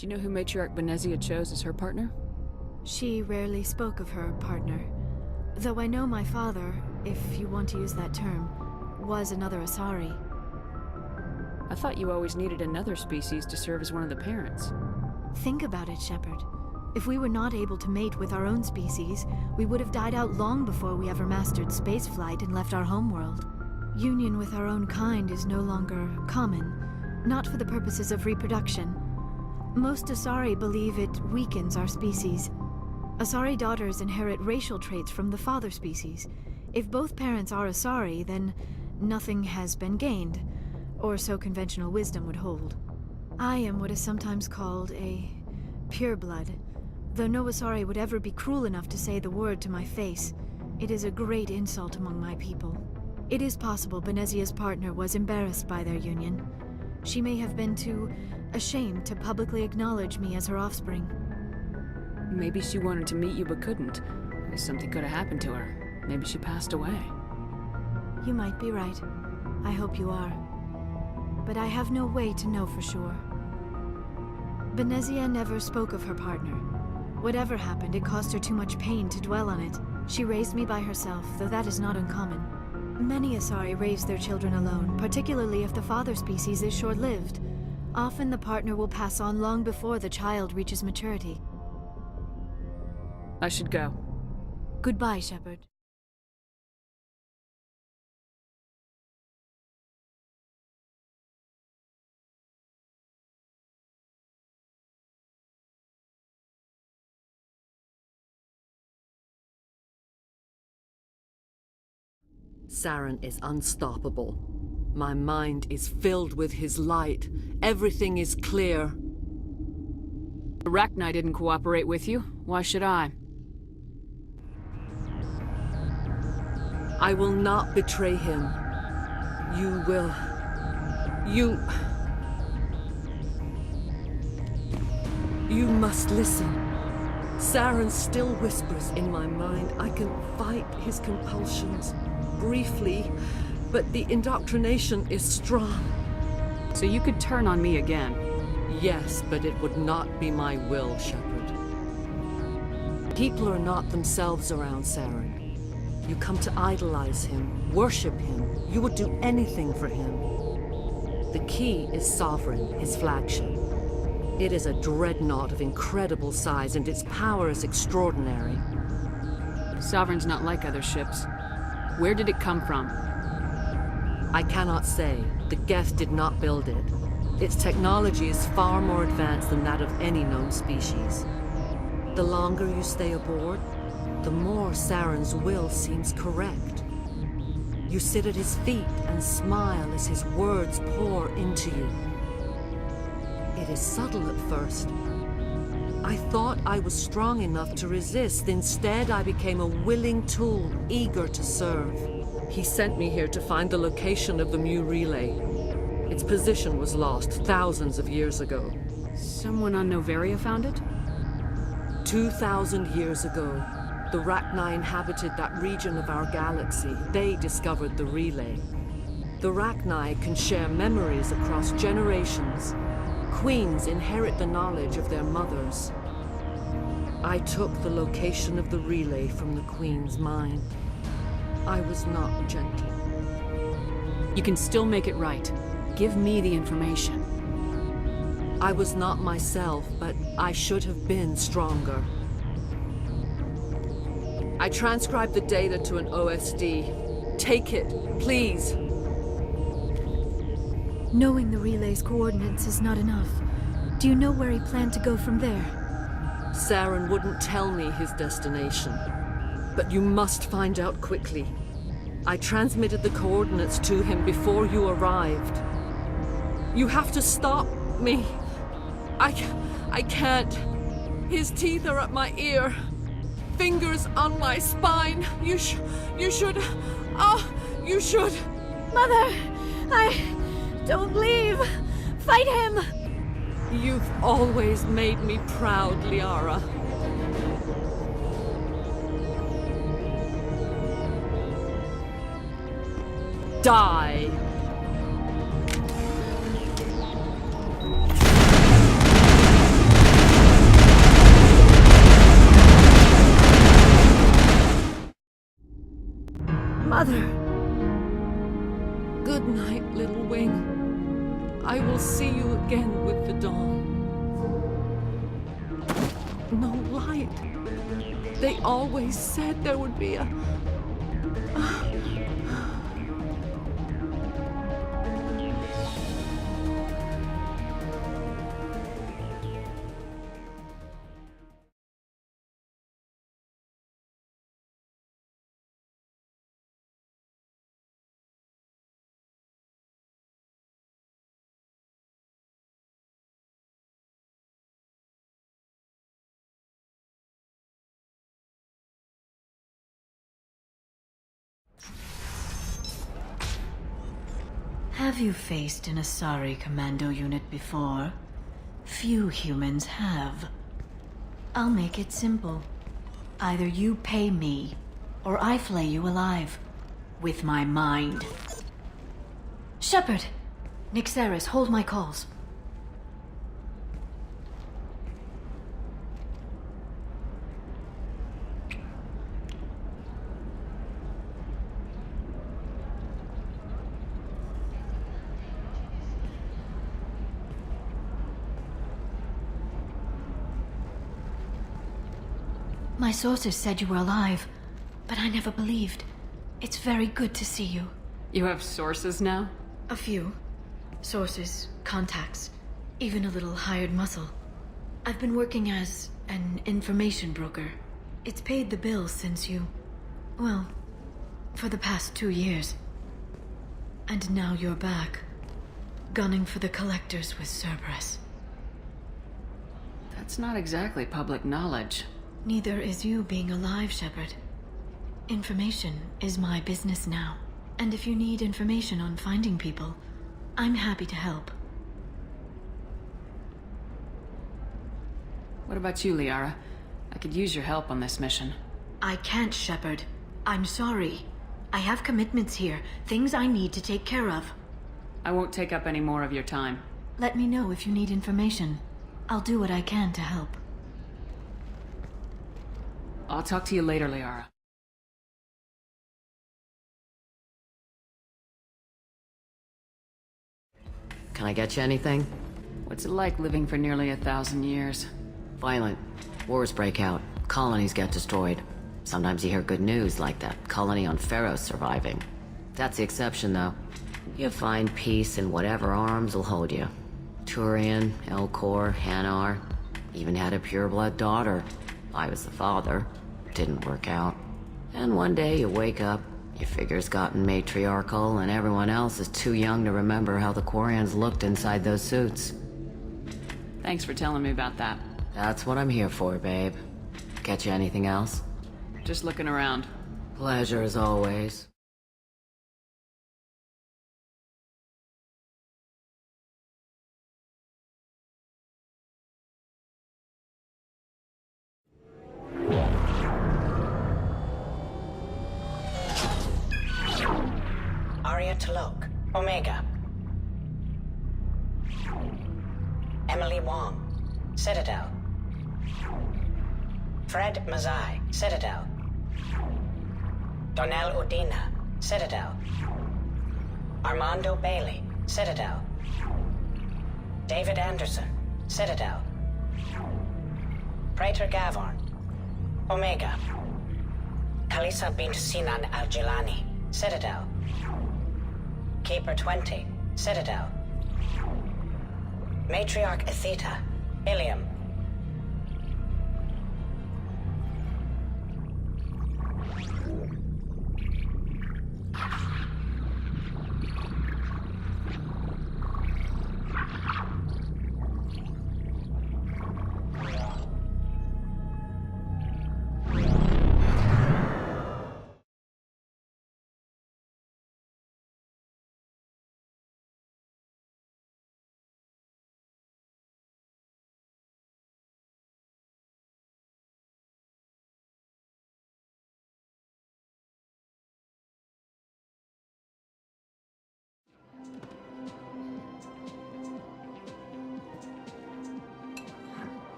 Do you know who Matriarch Benezia chose as her partner? She rarely spoke of her partner. Though I know my father, if you want to use that term, was another Asari. I thought you always needed another species to serve as one of the parents. Think about it, Shepard. If we were not able to mate with our own species, we would have died out long before we ever mastered spaceflight and left our homeworld. Union with our own kind is no longer common, not for the purposes of reproduction. Most Asari believe it weakens our species. Asari daughters inherit racial traits from the father species. If both parents are Asari, then nothing has been gained, or so conventional wisdom would hold. I am what is sometimes called a pureblood, though no Asari would ever be cruel enough to say the word to my face. It is a great insult among my people. It is possible Benezia's partner was embarrassed by their union. She may have been too ashamed to publicly acknowledge me as her offspring. Maybe she wanted to meet you but couldn't. Something could have happened to her. Maybe she passed away. You might be right. I hope you are. But I have no way to know for sure. Benezia never spoke of her partner. Whatever happened, it caused her too much pain to dwell on it. She raised me by herself, though that is not uncommon. Many Asari raise their children alone, particularly if the father species is short-lived. Often the partner will pass on long before the child reaches maturity. I should go. Goodbye, Shepard. Saren is unstoppable. My mind is filled with his light. Everything is clear. Arachni didn't cooperate with you. Why should I? I will not betray him. You will. You must listen. Saren still whispers in my mind. I can fight his compulsions. Briefly, but the indoctrination is strong. So you could turn on me again? Yes, but it would not be my will, Shepard. People are not themselves around Saren. You come to idolize him, worship him. You would do anything for him. The key is Sovereign, his flagship. It is a dreadnought of incredible size, and its power is extraordinary. Sovereign's not like other ships. Where did it come from? I cannot say. The Geth did not build it. Its technology is far more advanced than that of any known species. The longer you stay aboard, the more Saren's will seems correct. You sit at his feet and smile as his words pour into you. It is subtle at first. I thought I was strong enough to resist. Instead, I became a willing tool, eager to serve. He sent me here to find the location of the Mu relay. Its position was lost thousands of years ago. Someone on Noveria found it? 2,000 years ago, the Rachni inhabited that region of our galaxy. They discovered the relay. The Rachni can share memories across generations. Queens inherit the knowledge of their mothers. I took the location of the relay from the Queen's mind. I was not gentle. You can still make it right. Give me the information. I was not myself, but I should have been stronger. I transcribed the data to an OSD. Take it, please. Knowing the relay's coordinates is not enough. Do you know where he planned to go from there? Saren wouldn't tell me his destination. But you must find out quickly. I transmitted the coordinates to him before you arrived. You have to stop me. I can't. His teeth are at my ear. Fingers on my spine. You should. Oh, you should. Mother! Don't leave! Fight him! You've always made me proud, Liara. Die! Father! Good night, little wing. I will see you again with the dawn. No light. They always said there would be a... Have you faced an Asari commando unit before? Few humans have. I'll make it simple. Either you pay me, or I flay you alive. With my mind. Shepard! Nixeris, hold my calls. My sources said you were alive, but I never believed. It's very good to see you. You have sources now? A few. Sources, contacts, even a little hired muscle. I've been working as an information broker. It's paid the bills since you... well, for the past 2 years. And now you're back, gunning for the collectors with Cerberus. That's not exactly public knowledge. Neither is you being alive, Shepard. Information is my business now. And if you need information on finding people, I'm happy to help. What about you, Liara? I could use your help on this mission. I can't, Shepard. I'm sorry. I have commitments here, things I need to take care of. I won't take up any more of your time. Let me know if you need information. I'll do what I can to help. I'll talk to you later, Liara. Can I get you anything? What's it like living for nearly 1,000 years? Violent. Wars break out. Colonies get destroyed. Sometimes you hear good news, like that colony on Pharaoh surviving. That's the exception, though. You find peace in whatever arms will hold you. Turian, Elcor, Hanar. Even had a pureblood daughter. I was the father. Didn't work out. And one day you wake up, your figure's gotten matriarchal, and everyone else is too young to remember how the Quarians looked inside those suits. Thanks for telling me about that. That's what I'm here for, babe. Get you anything else? Just looking around. Pleasure as always. Talok, Omega. Emily Wong, Citadel. Fred Mazai, Citadel. Donnell Udina, Citadel. Armando Bailey, Citadel. David Anderson, Citadel. Praetor Gavorn, Omega. Kalisa bint Sinan Al-Jilani, Citadel. Keeper 20, Citadel. Matriarch Aethyta, Illium.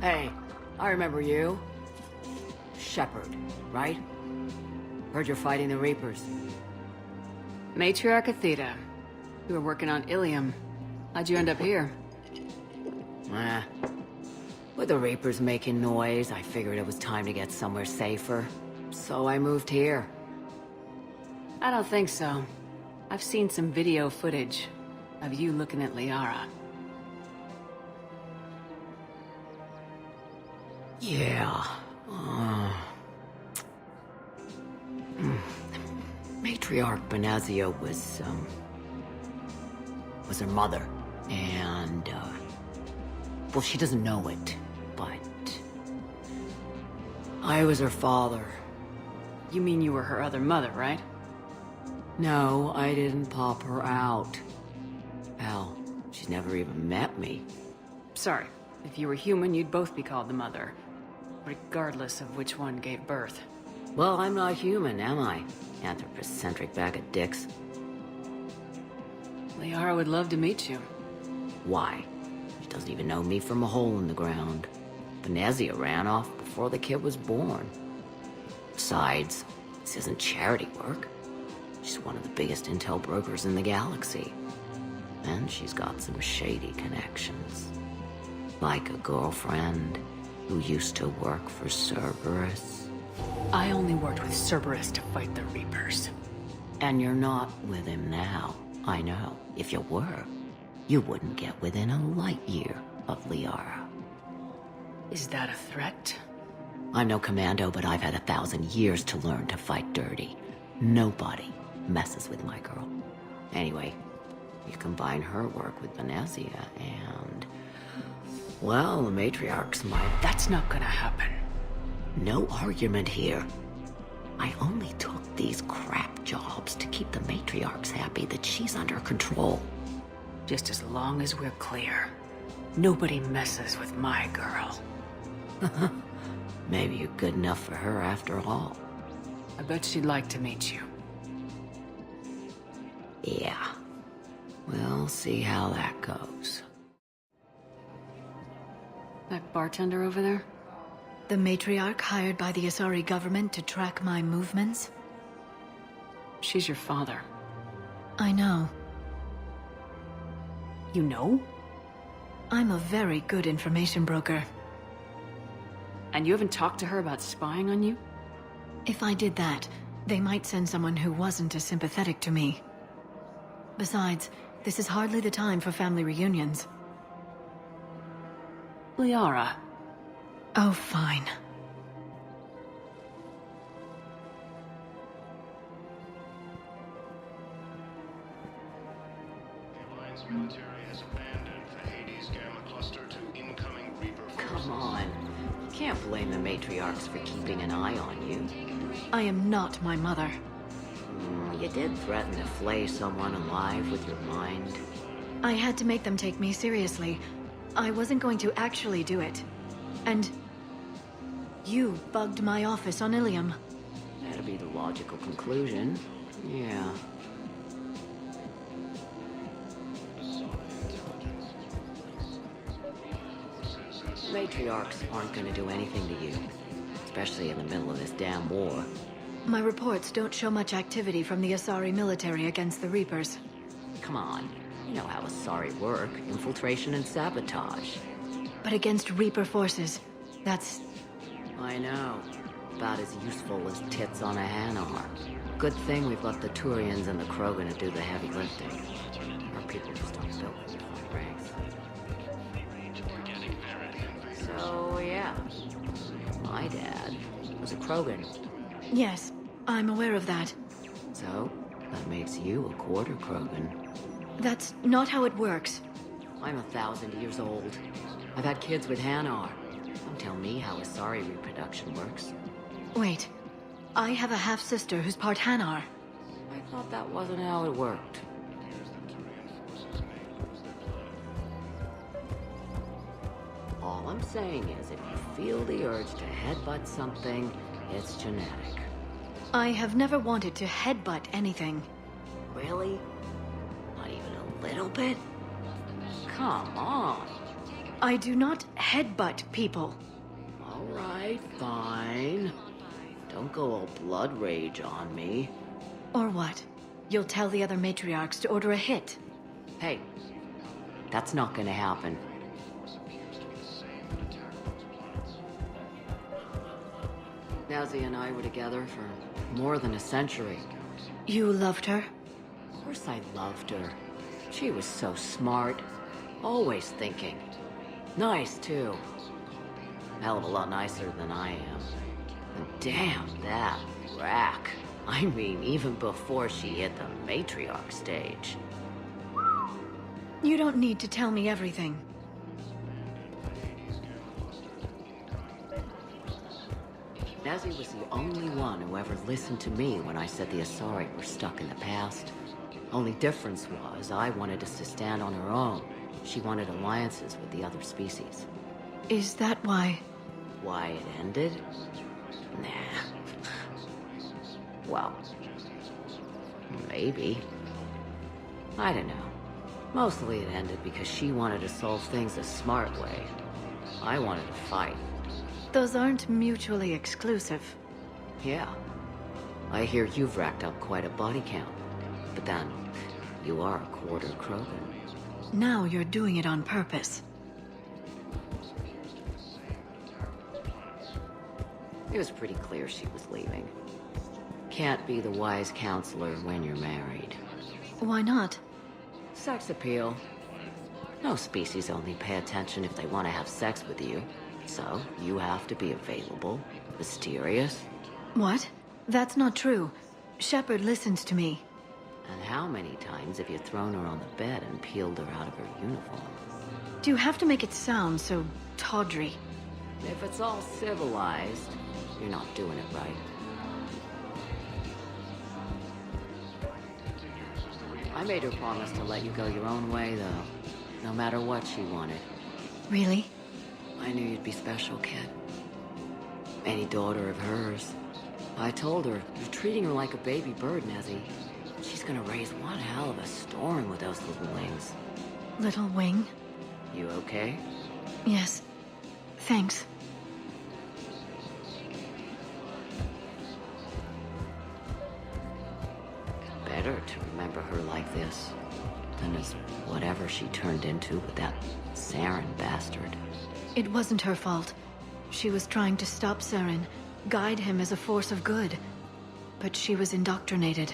Hey, I remember you. Shepard, right? Heard you're fighting the Reapers. Matriarch Aethyta. You were working on Illium. How'd you end up here? With the Reapers making noise, I figured it was time to get somewhere safer. So I moved here. I don't think so. I've seen some video footage of you looking at Liara. Yeah. Matriarch Benezia was her mother. And, well, she doesn't know it, but I was her father. You mean you were her other mother, right? No, I didn't pop her out. Hell, she's never even met me. Sorry. If you were human, you'd both be called the mother. Regardless of which one gave birth. Well, I'm not human, am I? Anthropocentric bag of dicks. Liara would love to meet you. Why? She doesn't even know me from a hole in the ground. Benezia ran off before the kid was born. Besides, this isn't charity work. She's one of the biggest intel brokers in the galaxy. And she's got some shady connections. Like a girlfriend who used to work for Cerberus. I only worked with Cerberus to fight the Reapers. And you're not with him now. I know. If you were, you wouldn't get within a light year of Liara. Is that a threat? I'm no commando, but I've had 1,000 years to learn to fight dirty. Nobody messes with my girl. Anyway, you combine her work with Benezia and... well, the Matriarchs might... That's not gonna happen. No argument here. I only took these crap jobs to keep the Matriarchs happy that she's under control. Just as long as we're clear. Nobody messes with my girl. Maybe you're good enough for her after all. I bet she'd like to meet you. Yeah. We'll see how that goes. That bartender over there? The matriarch hired by the Asari government to track my movements? She's your father. I know. You know? I'm a very good information broker. And you haven't talked to her about spying on you? If I did that, they might send someone who wasn't as sympathetic to me. Besides, this is hardly the time for family reunions. Liara. Oh, fine. The Alliance military has abandoned the Hades Gamma cluster to incoming Reaper forces. Come on. You can't blame the Matriarchs for keeping an eye on you. I am not my mother. You did threaten to flay someone alive with your mind. I had to make them take me seriously. I wasn't going to actually do it. And... you bugged my office on Illium. That'd be the logical conclusion. Yeah. Matriarchs aren't gonna do anything to you. Especially in the middle of this damn war. My reports don't show much activity from the Asari military against the Reapers. Come on. You know how Asari work. Infiltration and sabotage. But against Reaper forces, that's... I know. About as useful as tits on a Hanar. Good thing we've got the Turians and the Krogan to do the heavy lifting. Our people just aren't built for the front ranks. So, yeah. My dad was a Krogan. Yes, I'm aware of that. So, that makes you a quarter Krogan. That's not how it works. I'm 1,000 years old. I've had kids with Hanar. Don't tell me how Asari reproduction works. Wait, I have a half-sister who's part Hanar. I thought that wasn't how it worked. All I'm saying is, if you feel the urge to headbutt something, it's genetic. I have never wanted to headbutt anything. Really? Not even a little bit? Come on. I do not headbutt people. All right, fine. Don't go all blood rage on me. Or what? You'll tell the other matriarchs to order a hit. Hey, that's not gonna happen. Benezia and I were together for more than a century. You loved her? Of course I loved her. She was so smart. Always thinking. Nice, too. Hell of a lot nicer than I am. And damn, that rack. I mean, even before she hit the Matriarch stage. You don't need to tell me everything. Benezia was the only one who ever listened to me when I said the Asari were stuck in the past. Only difference was I wanted us to stand on our own. She wanted alliances with the other species. Is that why? Why it ended? Nah. Well, maybe. I don't know. Mostly it ended because she wanted to solve things a smart way. I wanted to fight. Those aren't mutually exclusive. Yeah. I hear you've racked up quite a body count. But then, you are a quarter Krogan. Now you're doing it on purpose. It was pretty clear she was leaving. Can't be the wise counselor when you're married. Why not? Sex appeal. No species only pay attention if they want to have sex with you. So, you have to be available, mysterious. What? That's not true. Shepard listens to me. And how many times have you thrown her on the bed and peeled her out of her uniform? Do you have to make it sound so tawdry? If it's all civilized, you're not doing it right. I made her promise to let you go your own way, though. No matter what she wanted. Really? I knew you'd be special, kid. Any daughter of hers. I told her, you're treating her like a baby bird, Nezzy. She's gonna raise one hell of a storm with those little wings. Little wing? You okay? Yes. Thanks. Better to remember her like this than as whatever she turned into with that Saren bastard. It wasn't her fault. She was trying to stop Saren, guide him as a force of good. But she was indoctrinated.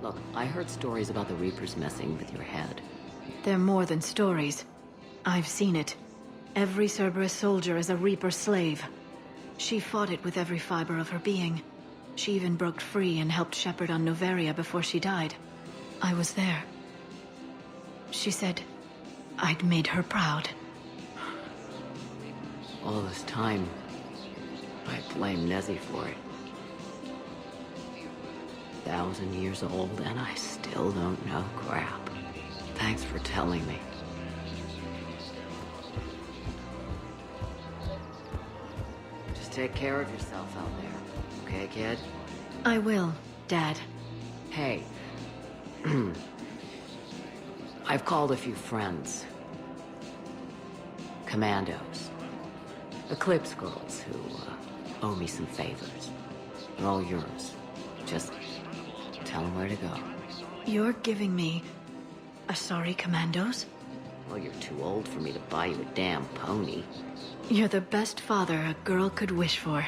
Look, I heard stories about the Reapers messing with your head. They're more than stories. I've seen it. Every Cerberus soldier is a Reaper slave. She fought it with every fiber of her being. She even broke free and helped Shepard on Noveria before she died. I was there. She said I'd made her proud. All this time, I blame Nezzy for it. 1,000 years old and I still don't know crap. Thanks for telling me. Just take care of yourself out there, okay, kid? I will, Dad. Hey. I've called a few friends. Commandos. Eclipse girls who owe me some favors. They're all yours. Just tell them where to go. You're giving me Asari commandos? Well, you're too old for me to buy you a damn pony. You're the best father a girl could wish for.